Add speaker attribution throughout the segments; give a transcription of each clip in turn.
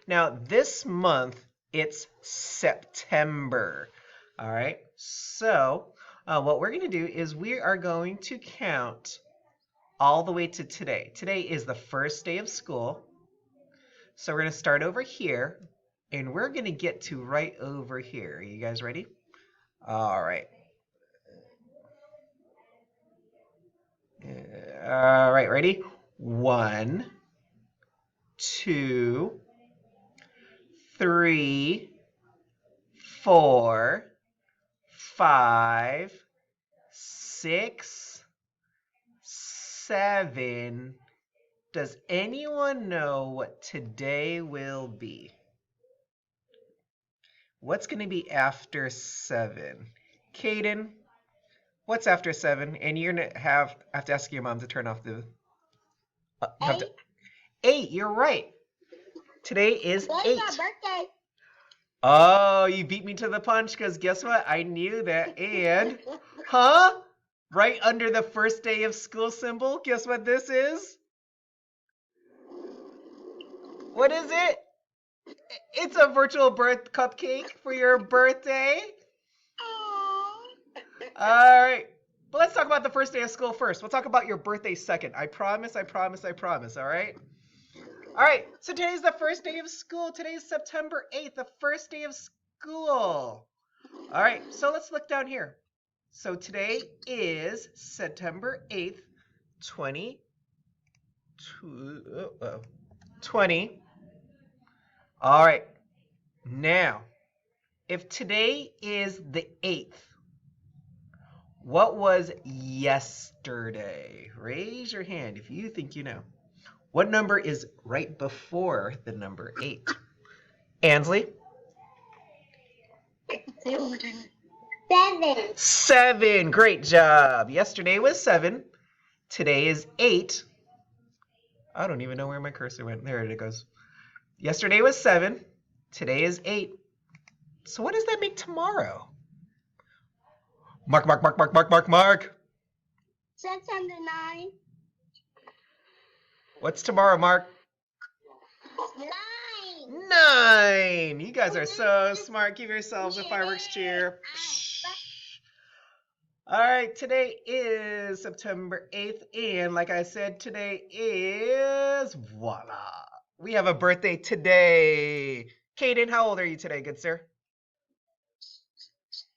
Speaker 1: Now, this month, it's September. All right. So, what we're going to do is we are going to count all the way to today. Today is the first day of school. So, we're going to start over here, and we're going to get to right over here. Are you guys ready? All right. All right, ready? 1, 2, 3, 4, 5, 6, 7. Does anyone know what today will be? What's going to be after 7? Caden, what's after 7? And you're going to have to ask your mom to turn off the... you have to, 8, you're right. Today is 8.
Speaker 2: My birthday.
Speaker 1: Oh, you beat me to the punch because guess what? I knew that. And, huh? Right under the first day of school symbol, guess what this is? What is it? It's a virtual birth cupcake for your birthday. All right. But let's talk about the first day of school first. We'll talk about your birthday second. I promise, I promise, I promise. All right? All right. So today's the first day of school. Today's September 8th, the first day of school. All right. So let's look down here. So today is September 8th, 2020. All right. Now, if today is the 8th, what was yesterday? Raise your hand if you think you know. What number is right before the number 8? Ansley?
Speaker 2: 7.
Speaker 1: 7. Great job. Yesterday was 7. Today is 8. I don't even know where my cursor went. There it goes. Yesterday was 7. Today is 8. So what does that make tomorrow? Mark.
Speaker 2: September 9.
Speaker 1: What's tomorrow, Mark?
Speaker 2: 9.
Speaker 1: 9. You guys are so smart. Give yourselves a fireworks cheer. All right, today is September 8th, and like I said, today is, voila, we have a birthday today. Caden, how old are you today, good sir?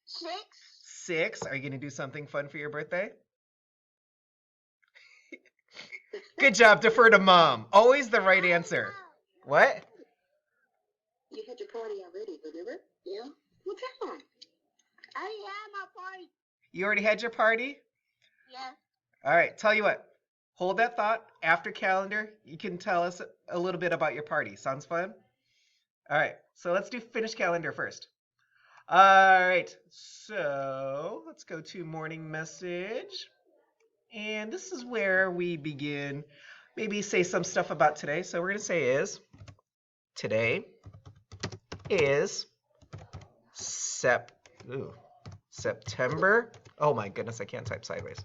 Speaker 2: 6.
Speaker 1: 6. Are you going to do something fun for your birthday? Good job, defer to mom. Always the right answer. What?
Speaker 2: You had your party already, remember? Yeah. What's that? I already had my party.
Speaker 1: You already had your party?
Speaker 2: Yeah.
Speaker 1: All right, tell you what. Hold that thought. After calendar, you can tell us a little bit about your party. Sounds fun? All right, so let's do finish calendar first. All right, so let's go to morning message. And this is where we begin. Maybe say some stuff about today. So we're going to say today is September. Oh my goodness, I can't type sideways.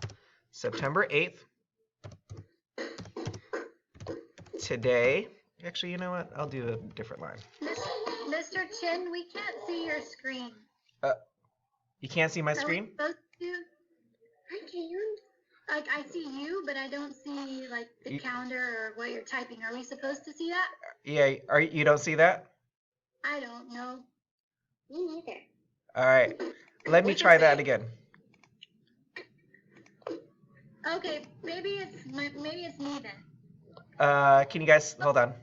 Speaker 1: September 8th. Today, actually, you know what? I'll do a different line.
Speaker 3: Mr. Chin, we can't see your screen.
Speaker 1: You can't see my screen?
Speaker 3: Are we supposed to?
Speaker 2: I can.
Speaker 3: Like, I see you, but I don't see, like, the calendar or what you're typing. Are we supposed to see that?
Speaker 1: Yeah, you don't see that?
Speaker 3: I don't know.
Speaker 2: Me neither.
Speaker 1: All right, let me try that again.
Speaker 3: Okay, maybe it's me then.
Speaker 1: Can you guys, hold on.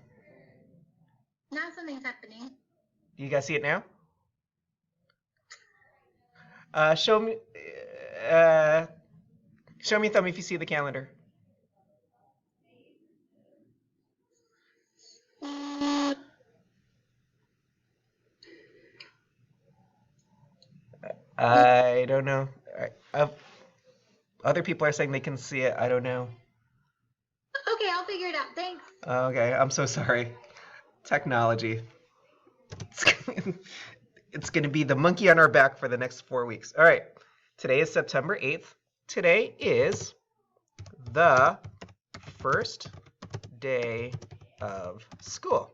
Speaker 3: Now something's happening.
Speaker 1: You guys see it now? Show me thumb if you see the calendar. I don't know. Other people are saying they can see it. I don't know.
Speaker 3: Okay, I'll figure it out. Thanks.
Speaker 1: Okay, I'm so sorry. Technology. It's going to be the monkey on our back for the next 4 weeks. All right. Today is September 8th. Today is the first day of school.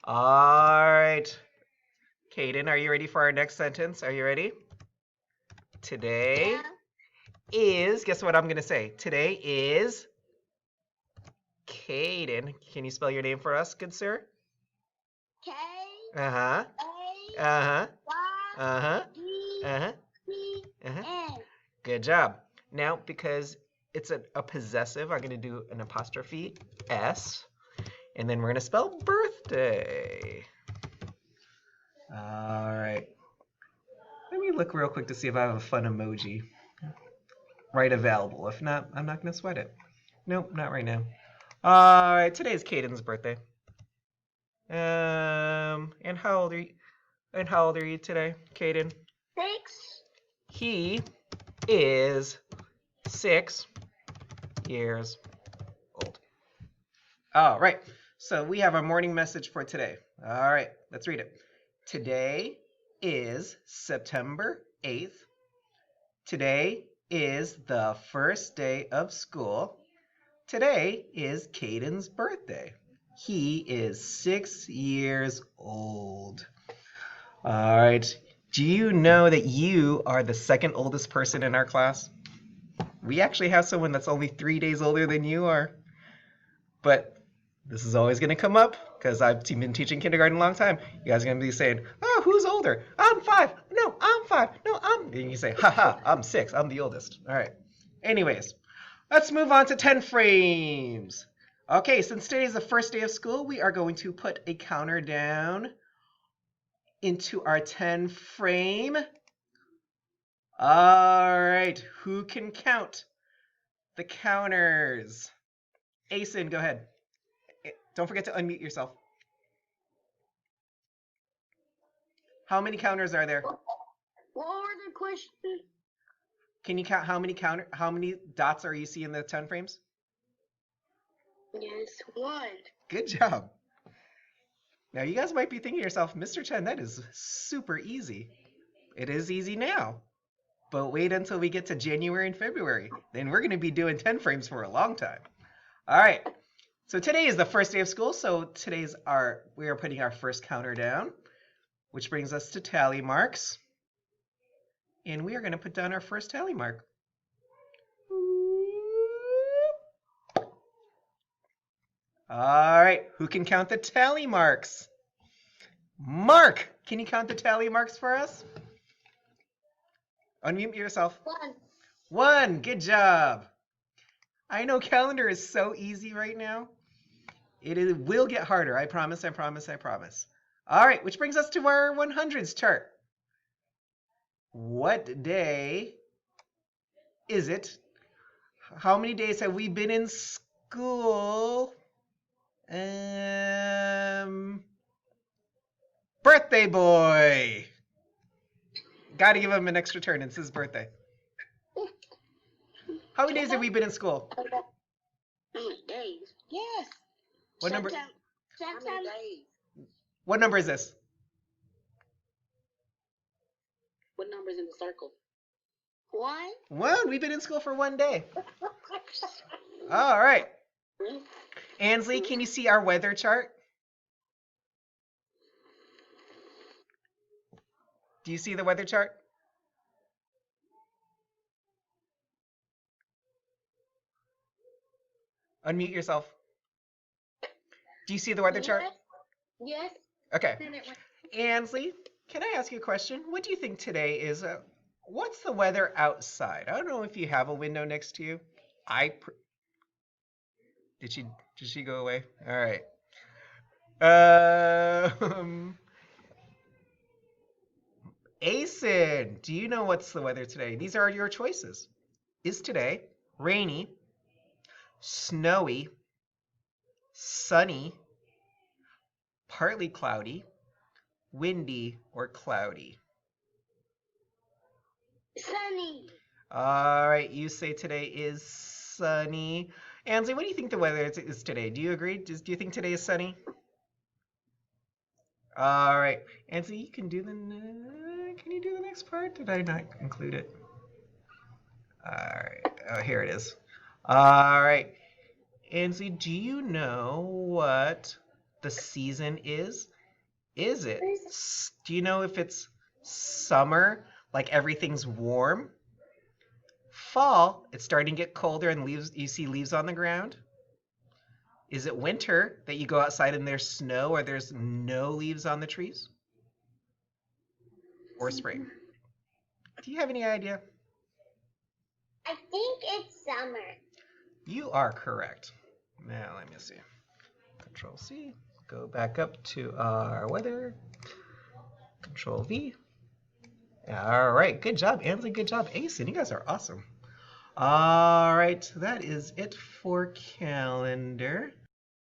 Speaker 1: All right. Caden, are you ready for our next sentence? Are you ready? Today
Speaker 2: Yeah.
Speaker 1: is, guess what I'm going to say? Today is Caden. Can you spell your name for us, good sir?
Speaker 2: K
Speaker 1: Uh-huh.
Speaker 2: A
Speaker 1: Uh-huh.
Speaker 2: Y
Speaker 1: Uh-huh.
Speaker 2: D
Speaker 1: Uh-huh.
Speaker 2: C
Speaker 1: Uh-huh.
Speaker 2: N.
Speaker 1: Good job. Now, because it's a possessive, I'm going to do an apostrophe S, and then we're going to spell birthday. All right. Let me look real quick to see if I have a fun emoji right available. If not, I'm not going to sweat it. Nope, not right now. All right, today's Caden's birthday. And how old are you? And how old are you today, Caden?
Speaker 2: 6.
Speaker 1: He is 6 years old. All right. So we have our morning message for today. All right, let's read it. Today is September 8th. Today is the first day of school. Today is Caden's birthday. He is 6 years old. All right. Do you know that you are the second oldest person in our class? We actually have someone that's only 3 days older than you are. But this is always going to come up because I've been teaching kindergarten a long time. You guys are going to be saying, oh, who's older? I'm 5. No, I'm 5. No, I'm... And you say, haha, I'm 6. I'm the oldest. All right. Anyways, let's move on to 10 frames. Okay, since today is the first day of school, we are going to put a counter down into our 10 frame. All right, who can count the counters? Asen, go ahead. Don't forget to unmute yourself. How many counters are there?
Speaker 2: What were the questions?
Speaker 1: Can you count how many dots are you see in the 10 frames?
Speaker 2: Yes, 1.
Speaker 1: Good job. Now you guys might be thinking to yourself, Mr. Chen, that is super easy. It is easy now. But wait until we get to January and February. Then we're going to be doing 10 frames for a long time. All right. So today is the first day of school. So we are putting our first counter down, which brings us to tally marks. And we are going to put down our first tally mark. All right, who can count the tally marks? Mark, can you count the tally marks for us? Unmute yourself.
Speaker 2: 1.
Speaker 1: 1, good job. I know calendar is so easy right now. It will get harder, I promise, I promise, I promise. All right, which brings us to our 100s chart. What day is it? How many days have we been in school? Birthday boy. Gotta give him an extra turn. It's his birthday. How many days have we been in school?
Speaker 2: How many days? Yes.
Speaker 1: What number?
Speaker 2: How many days?
Speaker 1: What number is this?
Speaker 2: What number is in the circle? 1.
Speaker 1: 1. We've been in school for 1 day. All right. Ansley, can you see our weather chart? Do you see the weather chart? Unmute yourself. Do you see the weather chart?
Speaker 2: Yes.
Speaker 1: Okay. Ansley, can I ask you a question? What do you think today is? What's the weather outside? I don't know if you have a window next to you. Did she go away? All right. Asen, do you know what's the weather today? These are your choices. Is today rainy, snowy, sunny, partly cloudy, windy, or cloudy?
Speaker 2: Sunny.
Speaker 1: All right, you say today is sunny. Ansley, what do you think the weather is today? Do you agree? Do you think today is sunny? All right, Ansley, you can do can you do the next part? Did I not include it? All right, oh, here it is. All right, Ansley, do you know what the season is Is it? Do you know if it's summer, like everything's warm? Fall, it's starting to get colder and you see leaves on the ground? Is it winter that you go outside and there's snow or there's no leaves on the trees? Or spring? Do you have any idea?
Speaker 2: I think it's summer.
Speaker 1: You are correct. Now let me see. Control C. Go back up to our weather. Control V. All right, good job, Ansley. Good job, Asen. You guys are awesome. All right, that is it for calendar.